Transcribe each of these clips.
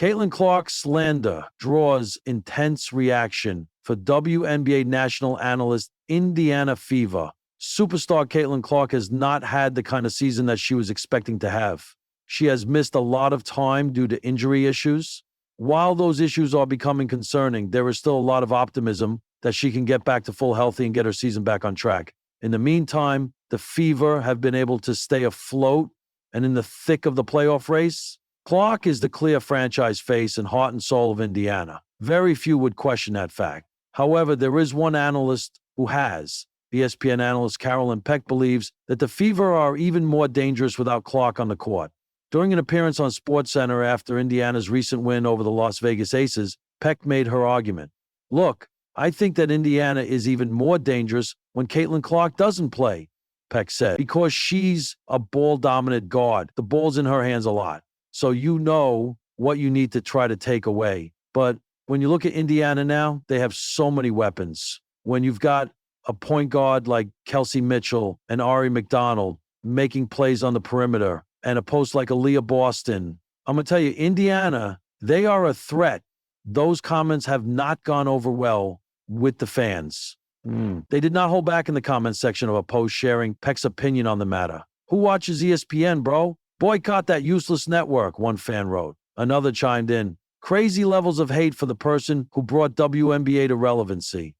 Caitlin Clark's slander draws intense reaction for WNBA national analyst Indiana Fever. Superstar Caitlin Clark has not had the kind of season that she was expecting to have. She has missed a lot of time due to injury issues. While those issues are becoming concerning, there is still a lot of optimism that she can get back to full healthy and get her season back on track. In the meantime, the Fever have been able to stay afloat and in the thick of the playoff race. Clark is the clear franchise face and heart and soul of Indiana. Very few would question that fact. However, there is one analyst who has. ESPN analyst Carolyn Peck believes that the Fever are even more dangerous without Clark on the court. During an appearance on SportsCenter after Indiana's recent win over the Las Vegas Aces, Peck made her argument. Look, I think that Indiana is even more dangerous when Caitlin Clark doesn't play, Peck said, because she's a ball-dominant guard. The ball's in her hands a lot. So you know what you need to try to take away. But when you look at Indiana now, they have so many weapons. When you've got a point guard like Kelsey Mitchell and Ari McDonald making plays on the perimeter and a post like Aaliyah Boston, I'm going to tell you, Indiana, they are a threat. Those comments have not gone over well with the fans. They did not hold back in the comments section of a post sharing Peck's opinion on the matter. Who watches ESPN, bro? Boycott that useless network, one fan wrote. Another chimed in, crazy levels of hate for the person who brought WNBA to relevancy.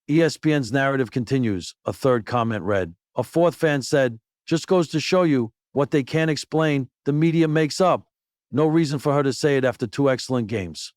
ESPN's narrative continues, a third comment read. A fourth fan said, just goes to show you what they can't explain, the media makes up. No reason for her to say it after 2 excellent games.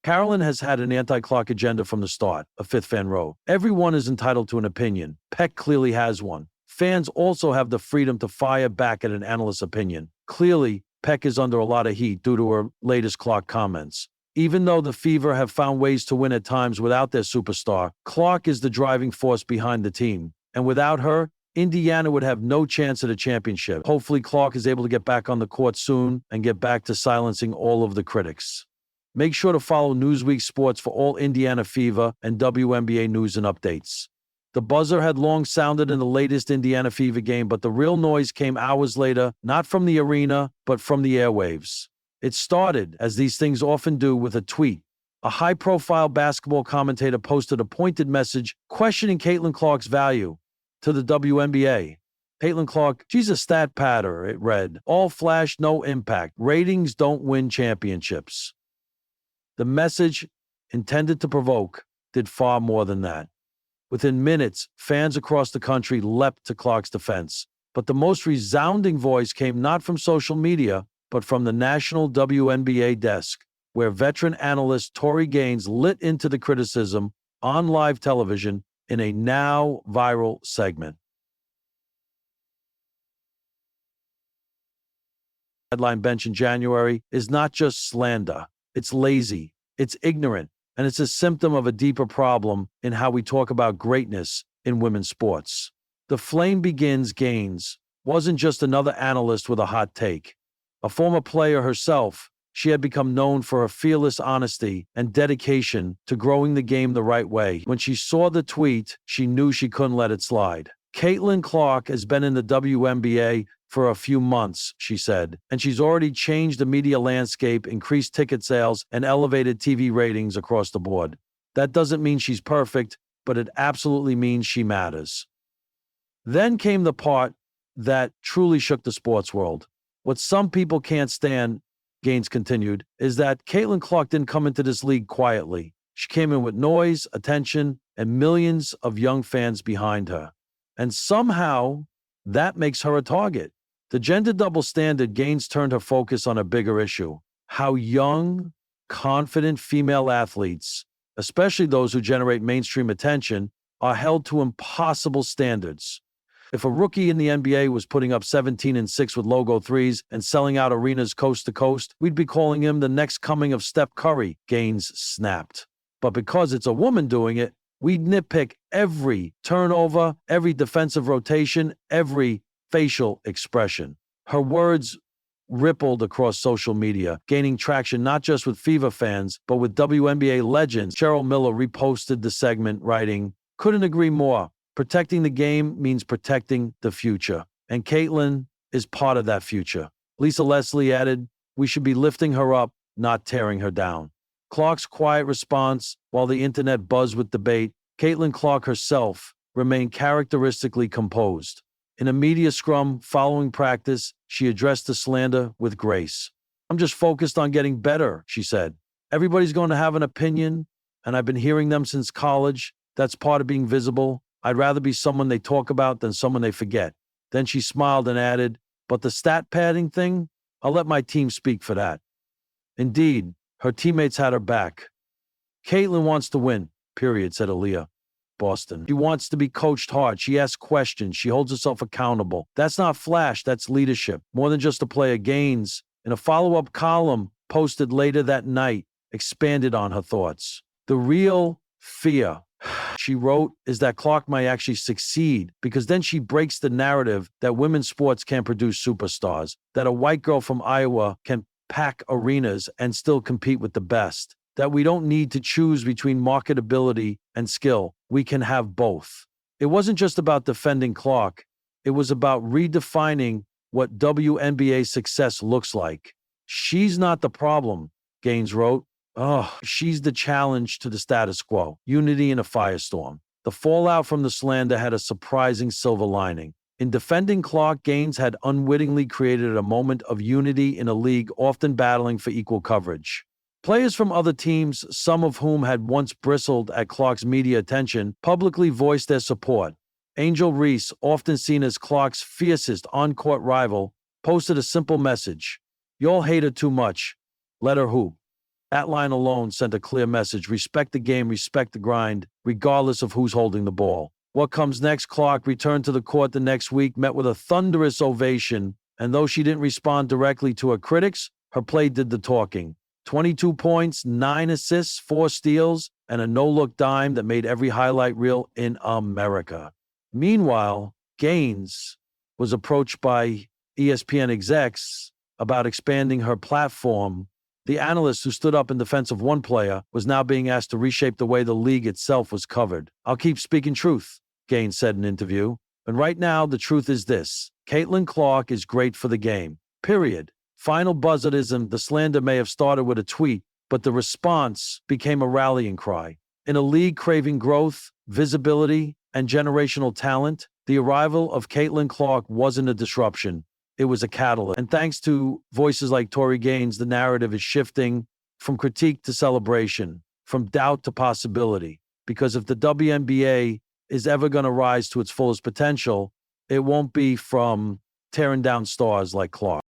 Carolyn has had an anti-Clark agenda from the start, a fifth fan wrote. Everyone is entitled to an opinion. Peck clearly has one. Fans also have the freedom to fire back at an analyst's opinion. Clearly, Peck is under a lot of heat due to her latest Clark comments. Even though the Fever have found ways to win at times without their superstar, Clark is the driving force behind the team. And without her, Indiana would have no chance at a championship. Hopefully, Clark is able to get back on the court soon and get back to silencing all of the critics. Make sure to follow Newsweek Sports for all Indiana Fever and WNBA news and updates. The buzzer had long sounded in the latest Indiana Fever game, but the real noise came hours later, not from the arena, but from the airwaves. It started, as these things often do, with a tweet. A high-profile basketball commentator posted a pointed message questioning Caitlin Clark's value to the WNBA. Caitlin Clark, she's a stat patter, it read. All flash, no impact. Ratings don't win championships. The message, intended to provoke, did far more than that. Within minutes, fans across the country leapt to Clark's defense. But the most resounding voice came not from social media, but from the national WNBA desk, where veteran analyst Tori Gaines lit into the criticism on live television in a now viral segment. Headline bench in January is not just slander. It's lazy, it's ignorant, and it's a symptom of a deeper problem in how we talk about greatness in women's sports. The Flame Begins Gaines wasn't just another analyst with a hot take. A former player herself, she had become known for her fearless honesty and dedication to growing the game the right way. When she saw the tweet, she knew she couldn't let it slide. Caitlin Clark has been in the WNBA for a few months, she said, and she's already changed the media landscape, increased ticket sales, and elevated TV ratings across the board. That doesn't mean she's perfect, but it absolutely means she matters. Then came the part that truly shook the sports world. What some people can't stand, Gaines continued, is that Caitlin Clark didn't come into this league quietly. She came in with noise, attention, and millions of young fans behind her. And somehow, that makes her a target. The gender double standard, Gaines turned her focus on a bigger issue. How young, confident female athletes, especially those who generate mainstream attention, are held to impossible standards. If a rookie in the NBA was putting up 17 and 6 with logo threes and selling out arenas coast to coast, we'd be calling him the next coming of Steph Curry, Gaines snapped. But because it's a woman doing it, we'd nitpick every turnover, every defensive rotation, every facial expression. Her words rippled across social media, gaining traction not just with Fever fans, but with WNBA legends. Cheryl Miller reposted the segment, writing, "Couldn't agree more. Protecting the game means protecting the future. And Caitlin is part of that future." Lisa Leslie added, "We should be lifting her up not tearing her down. Clark's quiet response, while the internet buzzed with debate, Caitlin Clark herself remained characteristically composed. In a media scrum following practice, she addressed the slander with grace. "I'm just focused on getting better," she said. "Everybody's going to have an opinion, and I've been hearing them since college. That's part of being visible. I'd rather be someone they talk about than someone they forget." Then she smiled and added, "But the stat padding thing? I'll let my team speak for that." Indeed, her teammates had her back. "Caitlin wants to win, period," said Aaliyah. Boston. "She wants to be coached hard. She asks questions. She holds herself accountable. That's not flash, that's leadership. More than just a player gains." In a follow-up column posted later that night, expanded on her thoughts. "The real fear," she wrote, "is that Clark might actually succeed, because then she breaks the narrative that women's sports can't produce superstars, that a white girl from Iowa can pack arenas and still compete with the best, that we don't need to choose between marketability and skill. We can have both." It wasn't just about defending Clark. It was about redefining what WNBA success looks like. "She's not the problem," Gaines wrote. "Oh, she's the challenge to the status quo. Unity in a firestorm." The fallout from the slander had a surprising silver lining. In defending Clark, Gaines had unwittingly created a moment of unity in a league often battling for equal coverage. Players from other teams, some of whom had once bristled at Clark's media attention, publicly voiced their support. Angel Reese, often seen as Clark's fiercest on-court rival, posted a simple message: "Y'all hate her too much. Let her hoop." That line alone sent a clear message: respect the game, respect the grind, regardless of who's holding the ball. What comes next? Clark returned to the court the next week, met with a thunderous ovation, and though she didn't respond directly to her critics, her play did the talking. 22 points, 9 assists, 4 steals, and a no-look dime that made every highlight reel in America. Meanwhile, Gaines was approached by ESPN execs about expanding her platform. The analyst who stood up in defense of one player was now being asked to reshape the way the league itself was covered. "I'll keep speaking truth," Gaines said in an interview. "And right now, the truth is this: Caitlin Clark is great for the game. Period." Final buzzardism, the slander may have started with a tweet, but the response became a rallying cry. In a league craving growth, visibility, and generational talent, the arrival of Caitlin Clark wasn't a disruption. It was a catalyst. And thanks to voices like Tory Gaines, the narrative is shifting from critique to celebration, from doubt to possibility. Because if the WNBA is ever going to rise to its fullest potential, it won't be from tearing down stars like Clark.